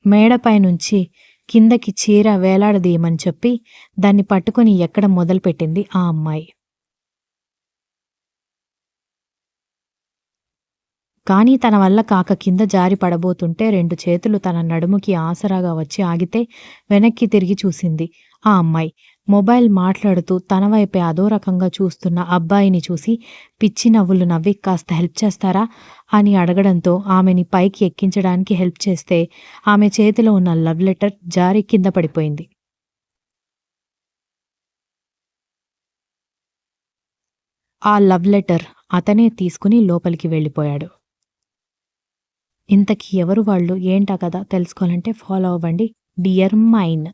మేడపైనుంచి కిందకి చీర వేలాడదీయమని చెప్పి దాన్ని పట్టుకొని ఎక్కడం మొదలుపెట్టింది ఆ అమ్మాయి. కానీ తన వల్ల కాక కింద జారి పడబోతుంటే 2 చేతులు తన నడుముకి ఆసరాగా వచ్చి ఆగితే వెనక్కి తిరిగి చూసింది ఆ అమ్మాయి. మొబైల్ మాట్లాడుతూ తన వైపే అదో రకంగా చూస్తున్న అబ్బాయిని చూసి పిచ్చి నవ్వులు నవ్వి కాస్త హెల్ప్ చేస్తారా అని అడగడంతో ఆమెని పైకి ఎక్కించడానికి హెల్ప్ చేస్తే ఆమె చేతిలో ఉన్న లవ్ లెటర్ జారి కింద పడిపోయింది. ఆ లవ్ లెటర్ అతనే తీసుకుని లోపలికి వెళ్ళిపోయాడు. ఇంతకీ ఎవరు వాళ్ళు? ఏంటా కథ? తెలుసుకోవాలంటే ఫాలో అవ్వండి 'డియర్ మైన్'.